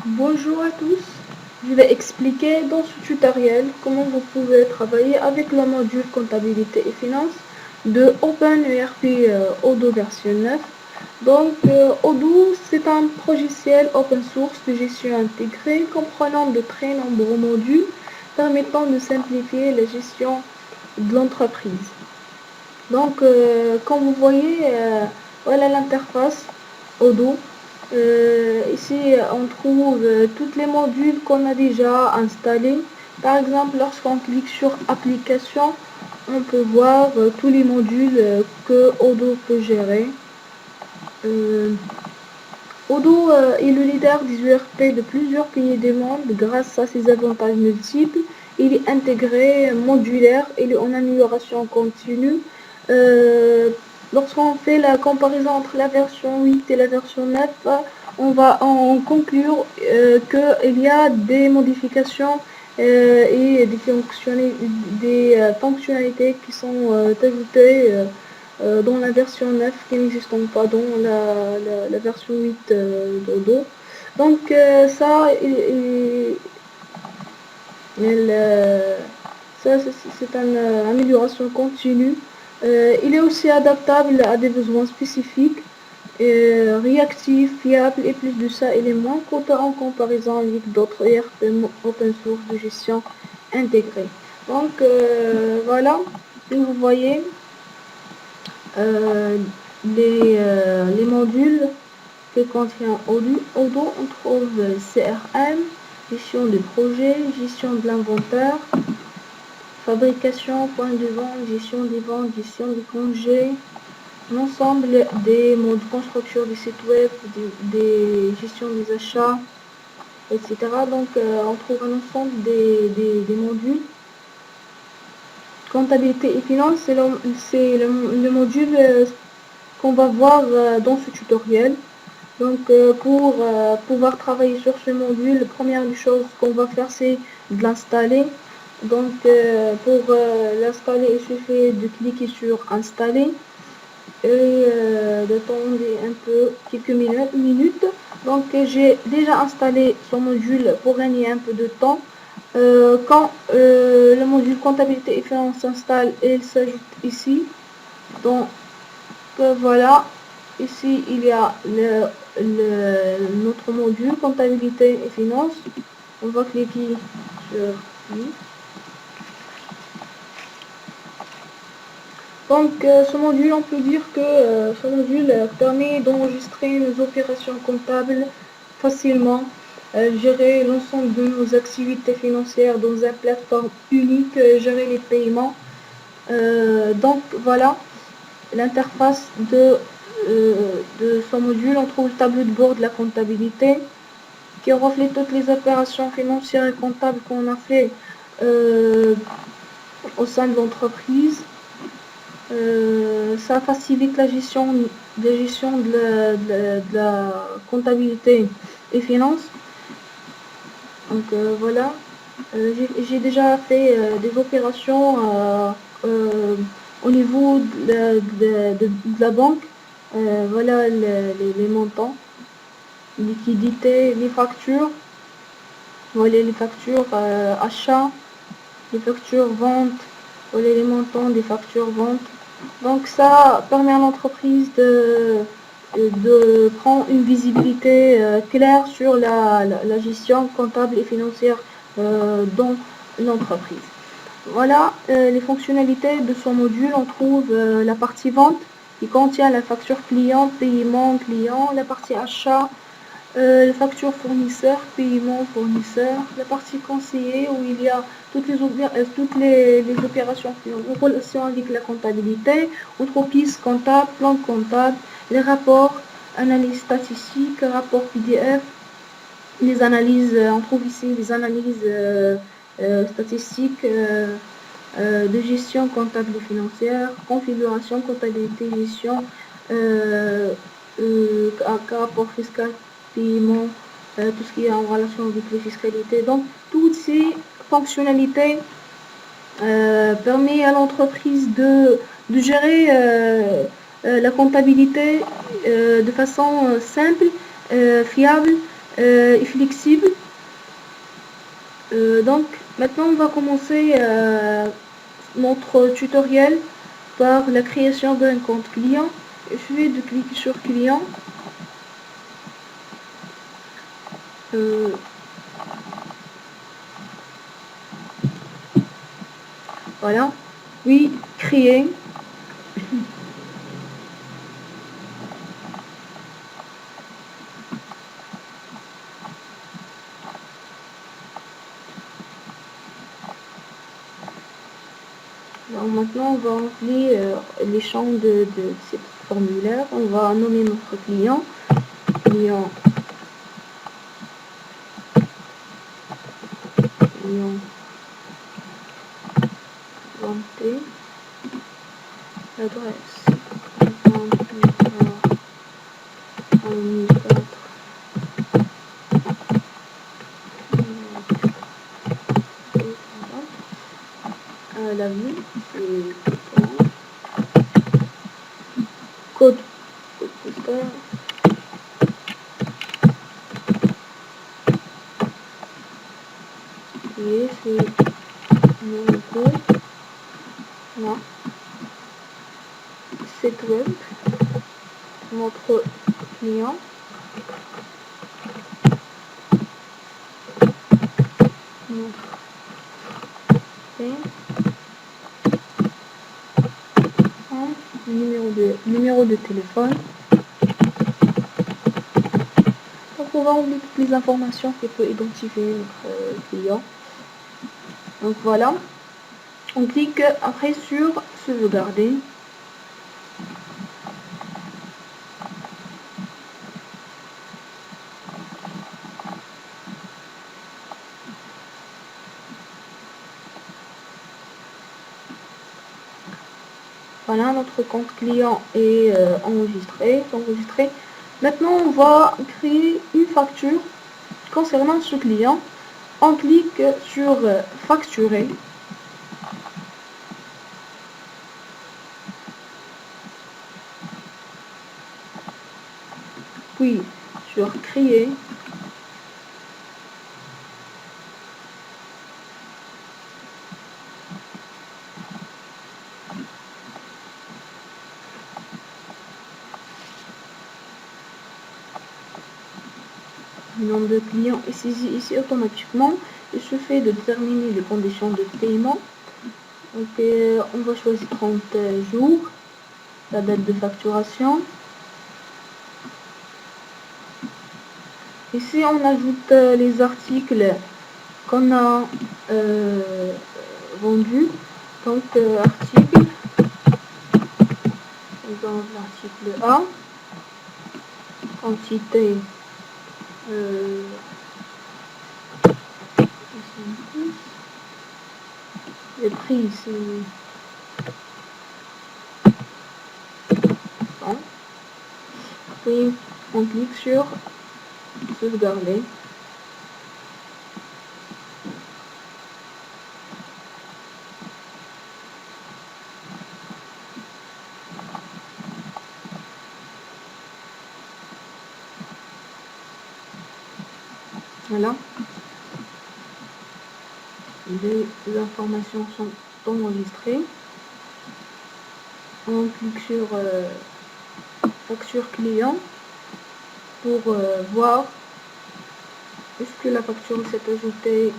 Bonjour à tous, je vais expliquer dans ce tutoriel comment vous pouvez travailler avec le module comptabilité et finance de OpenERP Odoo version 9. Odoo, c'est un logiciel open source de gestion intégrée comprenant de très nombreux modules permettant de simplifier la gestion de l'entreprise. Comme vous voyez, voilà l'interface Odoo. Ici, on trouve tous les modules qu'on a déjà installés. Par exemple, lorsqu'on clique sur Application, on peut voir tous les modules que Odoo peut gérer. Odoo est le leader des URP de plusieurs pays du monde grâce à ses avantages multiples. Il est intégré, modulaire, il est en amélioration continue. Euh, Lorsqu'on fait la comparaison entre la version 8 et la version 9, on va en conclure qu'il y a des modifications et des fonctionnalités qui sont ajoutées dans la version 9 qui n'existent pas dans la version 8 d'Odoo. Ça, c'est une amélioration continue. Il est aussi adaptable à des besoins spécifiques, réactif, fiable et plus de ça, il est moins coûteux en comparaison avec d'autres ERP open source de gestion intégrée. Voilà, si vous voyez euh, les modules que contient Odoo, on trouve CRM, gestion de projet, gestion de l'inventaire, fabrication, point de vente, gestion des ventes, gestion des congés, l'ensemble des modes de construction du site web, des gestions des achats, etc. On trouve un ensemble des modules. Comptabilité et finance, c'est le module qu'on va voir dans ce tutoriel. Pour pouvoir travailler sur ce module, la première des choses qu'on va faire, c'est de l'installer. Pour l'installer, il suffit de cliquer sur Installer et d'attendre un peu quelques minutes. J'ai déjà installé ce module pour gagner un peu de temps. Quand le module comptabilité et finance s'installe, il s'ajoute ici. Voilà, ici il y a notre module comptabilité et finance. On va cliquer sur lui. Ce module, on peut dire que ce module permet d'enregistrer nos opérations comptables facilement, gérer l'ensemble de nos activités financières dans une plateforme unique, gérer les paiements. Voilà l'interface de ce module. On trouve le tableau de bord de la comptabilité qui reflète toutes les opérations financières et comptables qu'on a fait au sein de l'entreprise. Ça facilite la gestion de la comptabilité et finance. Voilà, j'ai déjà fait des opérations au niveau de la banque. Voilà les montants, liquidité, les factures. Voilà les factures achats, les factures vente, voilà les montants des factures vente. Ça permet à l'entreprise de prendre une visibilité claire sur la gestion comptable et financière dans l'entreprise. Voilà les fonctionnalités de son module. On trouve la partie vente qui contient la facture client, paiement client, la partie achat, la facture fournisseur, paiement fournisseur, la partie conseiller où il y a toutes les opérations en relation avec la comptabilité, entreprise comptable, plan comptable, les rapports, analyse statistique, rapport PDF, les analyses, on trouve ici les analyses statistiques de gestion comptable et financière, configuration, comptabilité, gestion, rapport fiscal, paiement, tout ce qui est en relation avec les fiscalités. Donc, toutes ces fonctionnalités permettent à l'entreprise de gérer la comptabilité de façon simple, fiable est flexible. Donc maintenant on va commencer notre tutoriel par la création d'un compte client. Il suffit de cliquer sur client. Voilà, oui, créer. Alors maintenant, on va remplir les champs de ce formulaire. On va nommer notre client. Client vanté. L'adresse 24 la ville, c'est code postal. Et c'est numéro. Là. Site web. Notre client. Numéro de téléphone. Donc on va enlever toutes les informations qui peuvent identifier notre client. Donc voilà. On clique après sur sauvegarder. Voilà, notre compte client est enregistré. Maintenant, on va créer une facture concernant ce client. On clique sur facturer. Puis sur créer. Le nom de client est saisi ici automatiquement. Il suffit de déterminer les conditions de paiement. Donc on va choisir 30 jours, la date de facturation. Ici on ajoute les articles qu'on a vendus. Donc article, exemple l'article A, quantité le prix c'est 100. Puis on clique sur sauvegarder. Voilà. Les informations sont enregistrées. On clique sur facture client pour voir est-ce que la facture s'est ajoutée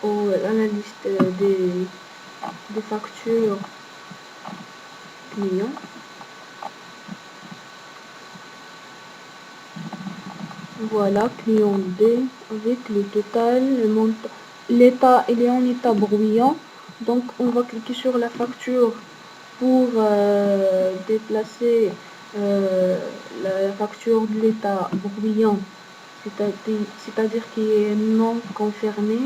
à la liste des factures clients. Voilà, client D avec le total, le montant. L'état, il est en état bruyant. Donc on va cliquer sur la facture pour déplacer la facture de l'état bruyant, c'est-à-dire qui est non confirmé.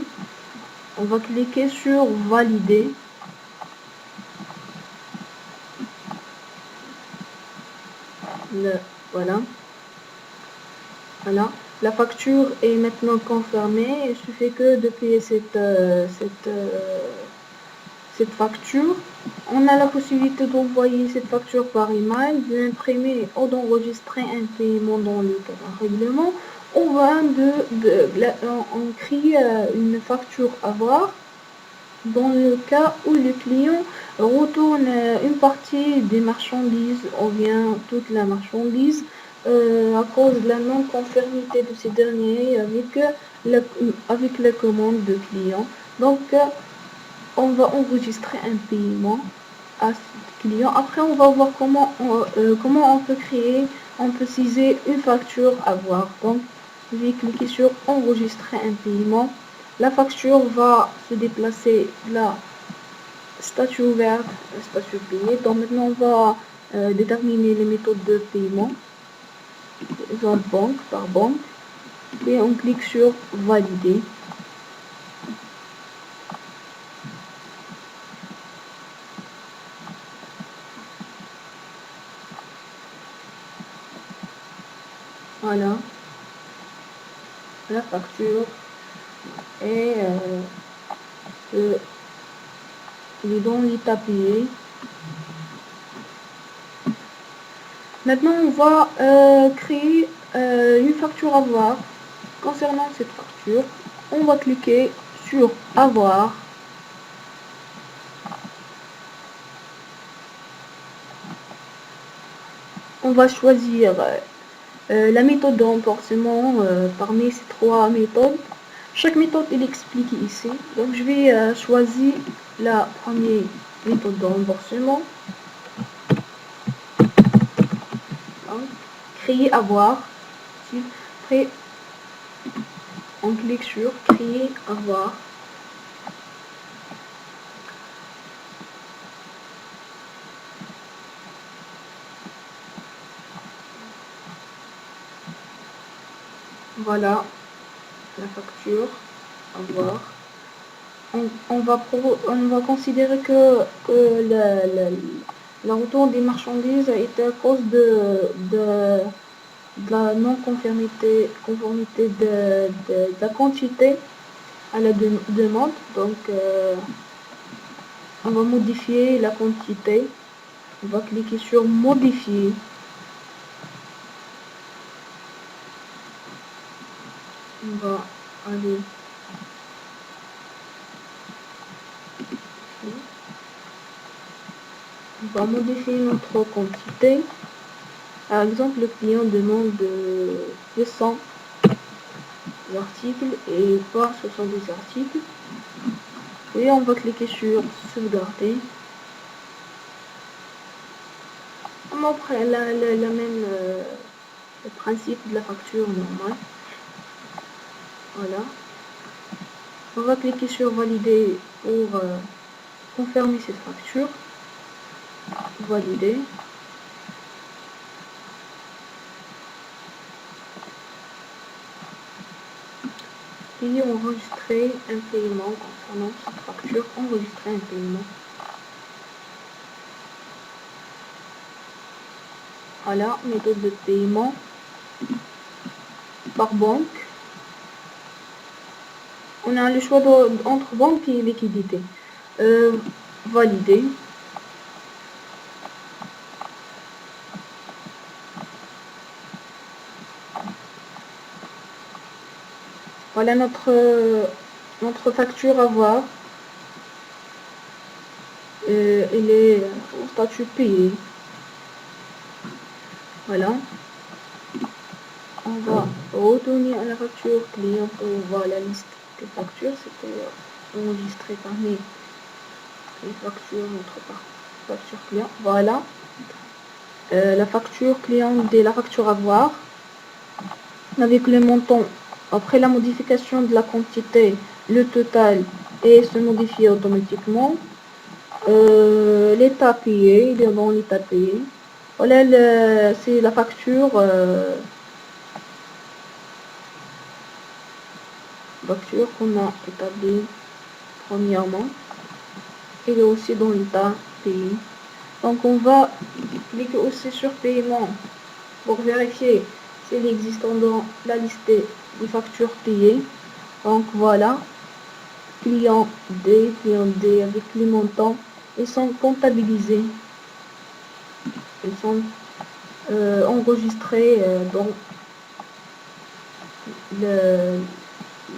On va cliquer sur valider. Voilà. Voilà. La facture est maintenant confirmée. Il suffit que de payer cette facture. On a la possibilité d'envoyer cette facture par email, de l'imprimer ou d'enregistrer un paiement dans le cadre règlement, on crée une facture à voir dans le cas où le client retourne une partie des marchandises ou bien toute la marchandise à cause de la non-conformité de ces derniers avec la commande de client. Donc, on va enregistrer un paiement à ce client. Après, on va voir comment on peut on peut saisir une facture à voir. Donc, je vais cliquer sur enregistrer un paiement. La facture va se déplacer de la statue ouverte à la statue payée. Donc, maintenant, on va déterminer les méthodes de paiement. Exemple, banque par banque. Et on clique sur valider. Voilà la facture et il est dans l'état payé. Maintenant, on va créer une facture à voir. Concernant cette facture, on va cliquer sur avoir. On va choisir la méthode de remboursement parmi ces trois méthodes. Chaque méthode est expliquée ici. Donc, je vais choisir la première méthode de remboursement. Donc, créer avoir. Après, on clique sur créer avoir. Voilà la facture à voir. On va considérer que le retour des marchandises a été à cause de la non-conformité de la quantité à la demande. Donc, on va modifier la quantité. On va cliquer sur modifier. On va aller ici. On va modifier notre quantité. Par exemple, le client demande 200 articles et pas 70 articles. Et on va cliquer sur sauvegarder. On reprend le principe de la facture normale. Voilà. On va cliquer sur valider pour confirmer cette facture. Valider. Et enregistrer un paiement concernant cette facture. Enregistrer un paiement. Voilà, méthode de paiement par banque. On a le choix entre banque et liquidité. Valider. Voilà notre facture à voir. Elle est au statut payé. Voilà. On va retourner à la facture client pour voir la liste des factures. C'était enregistré parmi les factures, notre facture client. Voilà. La facture client de la facture à voir. Avec le montant, après la modification de la quantité, le total est se modifié automatiquement. L'état payé, il est dans l'état payé. Voilà, c'est la facture. Facture qu'on a établie premièrement. Il est aussi dans l'état payé. Donc on va cliquer aussi sur paiement pour vérifier s'il existe dans la liste des factures payées. Donc voilà, client D avec les montants, ils sont comptabilisés. Ils sont enregistrés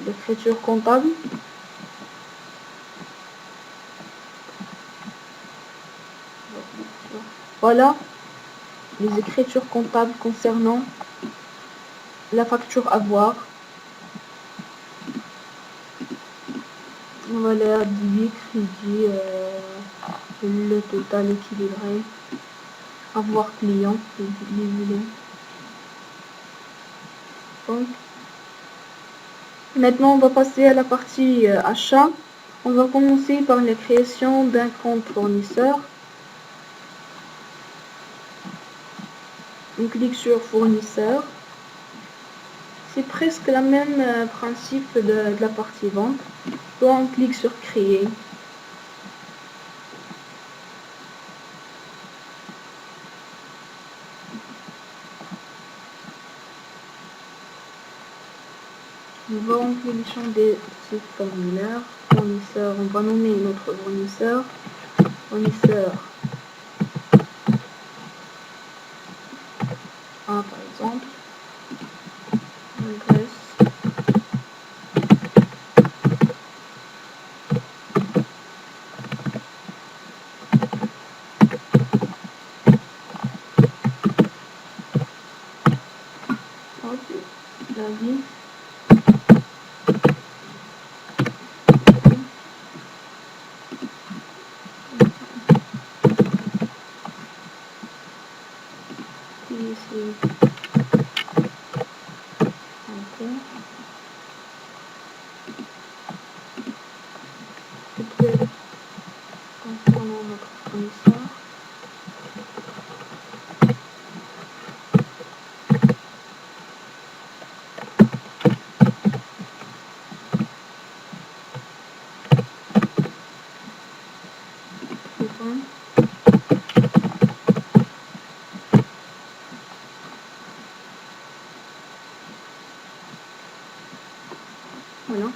l'écriture comptable. Voilà les écritures comptables concernant la facture à voir. Voilà, débit, crédit, le total équilibré, avoir client, les donc, maintenant, on va passer à la partie achat. On va commencer par la création d'un compte fournisseur. On clique sur fournisseur. C'est presque le même principe de la partie vente. Donc, on clique sur créer. On va remplir les champs des types formulaires. Fournisseur, on va nommer notre fournisseur. Fournisseur A par exemple. Adresse. La vie. Ici. Ok. Peut-être concernant notre fournisseur. Voilà.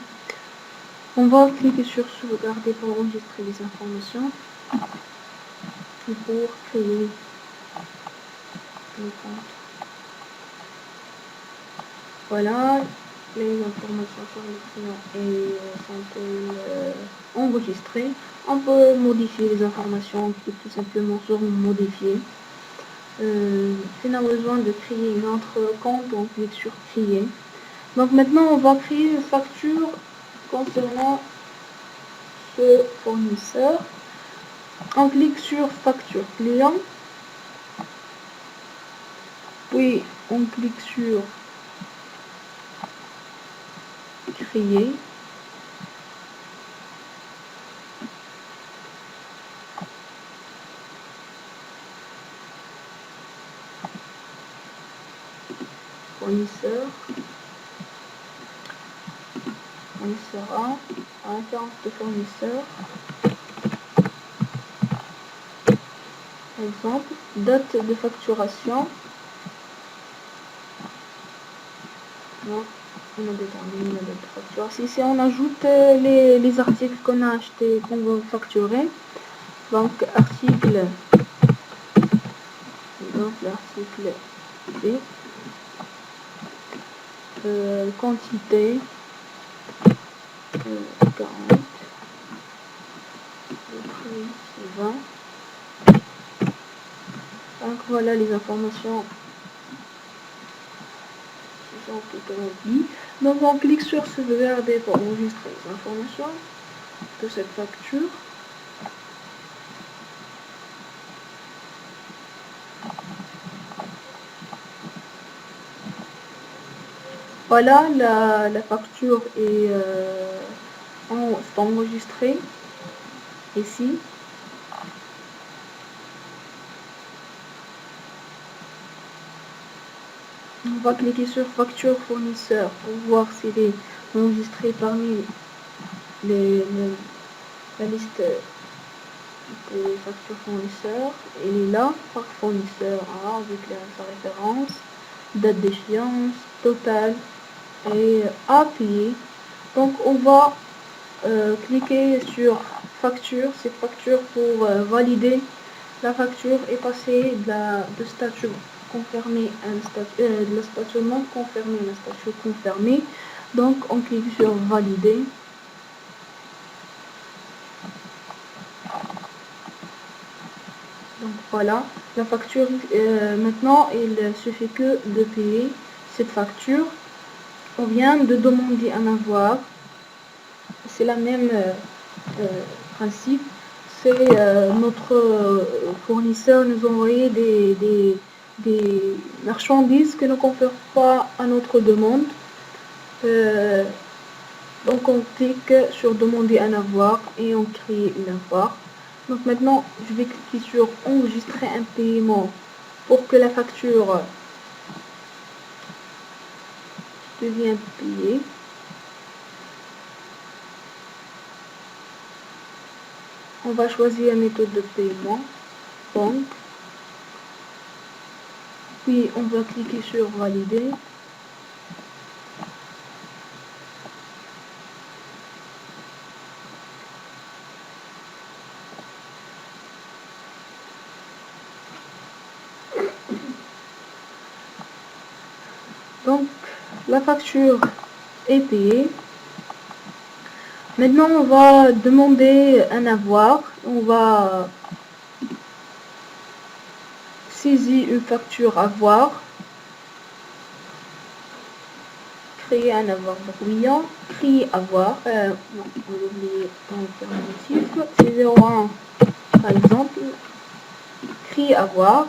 On va cliquer sur sauvegarder pour enregistrer les informations et pour créer le compte. Voilà, les informations sur le client sont enregistrées. On peut modifier les informations, on clique tout simplement sur modifier. Si on a besoin de créer une autre compte, on clique sur créer. Donc maintenant, on va créer une facture concernant ce fournisseur. On clique sur facture client. Puis on clique sur créer. Fournisseur. Fournisseur A, référence de fournisseur. Exemple, date de facturation. Non, on a déterminé la date de facturation. Ici, on ajoute les articles qu'on a achetés, qu'on va facturer. Donc, article, l'article B, quantité, 40, le prix, 20. Donc, voilà les informations qui sont tout remplies. Donc, on clique sur sauvegarder pour enregistrer les informations de cette facture. Voilà, la facture est enregistrée ici. On va cliquer sur facture fournisseur pour voir s'il est enregistré parmi la liste des factures fournisseurs. Il est là par fournisseur A avec sa référence, date d'échéance, total et à payer. Donc on va cliquer sur facture, cette facture pour valider la facture et passer de statut confirmer le stationnement confirmé, le statut confirmé. Donc on clique sur valider. Donc voilà, la facture, maintenant il suffit que de payer cette facture. On vient de demander un avoir, c'est la même principe. C'est notre fournisseur nous envoyer des marchandises que ne confère pas à notre demande. Donc on clique sur demander un avoir et on crée une avoir. Donc maintenant je vais cliquer sur enregistrer un paiement pour que la facture devienne payée. On va choisir la méthode de paiement, banque, puis on va cliquer sur valider. Donc la facture est payée. Maintenant on va demander un avoir. On va saisir une facture avoir, créer un avoir bruyant, créer avoir, non, on va oublier alternatif, c'est 01 par exemple, créer avoir.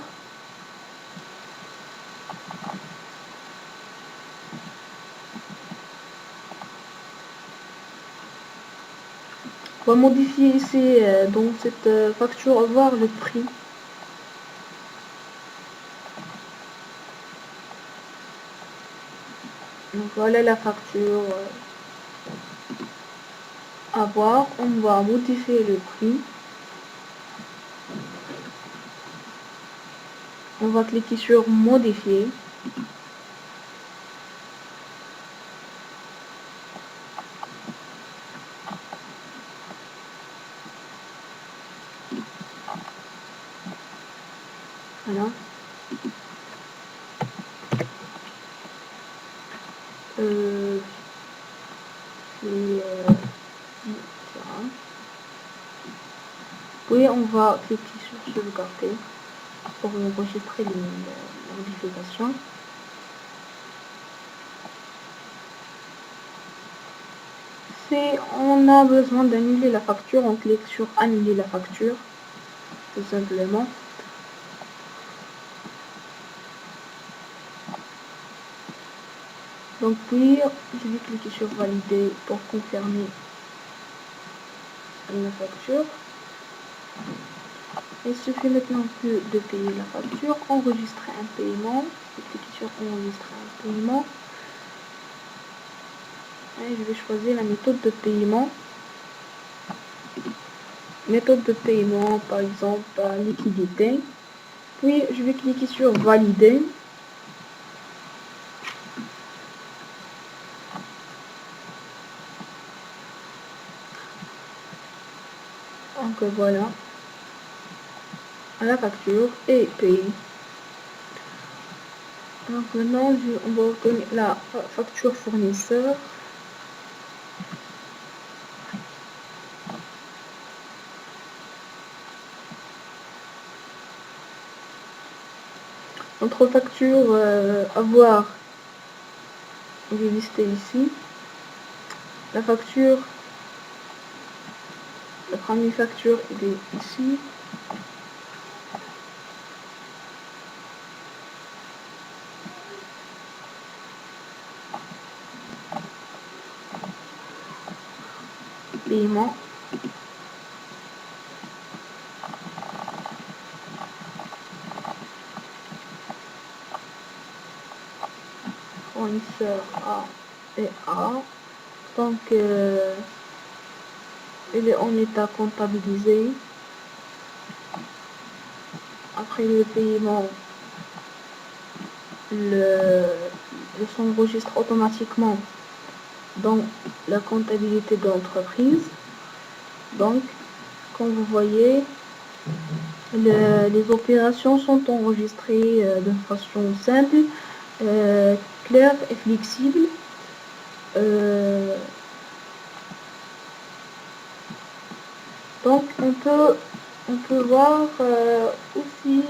On va modifier ici dans cette facture avoir le prix. Donc voilà la facture avoir. On va modifier le prix. On va cliquer sur modifier. Voilà. Oui, on va cliquer sur sauvegarder pour enregistrer les modifications. Si on a besoin d'annuler la facture, on clique sur annuler la facture, tout simplement. Donc puis, je vais cliquer sur valider pour confirmer la facture. Il suffit maintenant que de payer la facture, enregistrer un paiement. Je vais cliquer sur enregistrer un paiement. Et je vais choisir la méthode de paiement. Méthode de paiement, par exemple, liquidité. Puis je vais cliquer sur valider. Donc voilà, la facture est payée. Donc maintenant, on va obtenir la facture fournisseur. Notre facture avoir est listée ici. La facture, la première facture est ici. Paiement. Fournisseur A et A. Donc il est en état comptabilisé. Après le paiement, il s'enregistre automatiquement dans la comptabilité de l'entreprise. Donc, comme vous voyez, Les opérations sont enregistrées de façon simple, claire et flexible. Donc on peut voir aussi,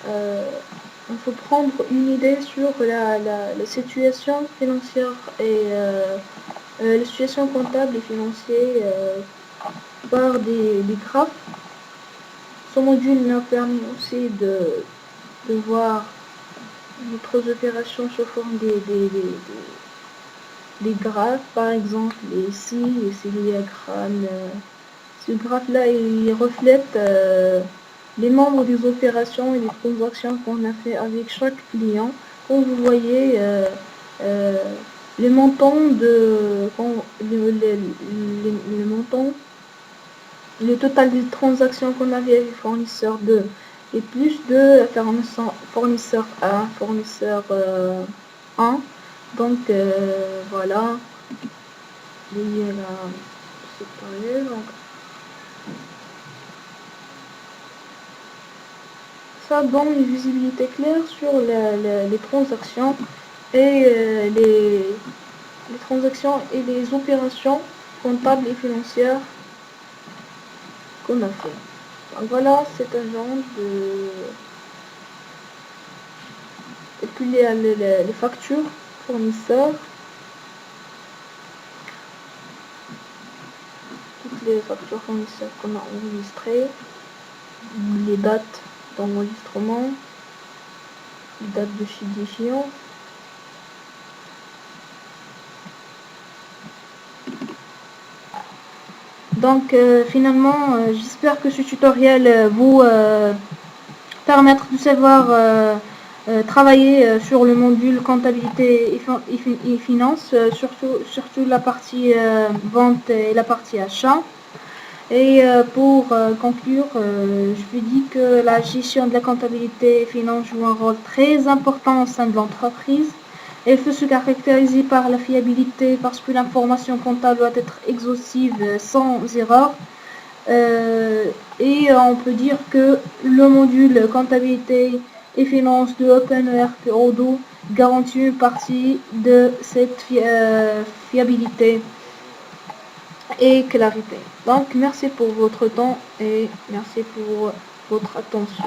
on peut prendre une idée sur la situation financière et la situation comptable et financière par des graphes. Ce module nous permet aussi de voir notre opérations sous forme des graphes, par exemple ici, ces diagrammes. Ce graphe-là, il reflète les membres des opérations et les transactions qu'on a fait avec chaque client. Comme vous voyez, les montants le total des transactions qu'on avait avec fournisseur 2 et plus de fournisseur 1, fournisseur 1. Donc voilà, lié à la sectorielle. Donc, ça donne une visibilité claire sur les transactions et les transactions et les opérations comptables et financières qu'on a fait. Donc voilà, c'est un genre de... Et puis il y a les factures fournisseurs, toutes les factures fournisseurs qu'on a enregistrées, les dates d'enregistrement, les dates de d'échéance. Donc finalement, j'espère que ce tutoriel vous permettre de savoir travailler sur le module comptabilité et finance, surtout la partie vente et la partie achat. Et pour conclure, je vous dis que la gestion de la comptabilité et finance joue un rôle très important au sein de l'entreprise. Elle peut se caractériser par la fiabilité parce que l'information comptable doit être exhaustive sans erreur. Et on peut dire que le module comptabilité et finance de OpenERP Odoo garantit une partie de cette fiabilité et clarité. Donc merci pour votre temps et merci pour votre attention.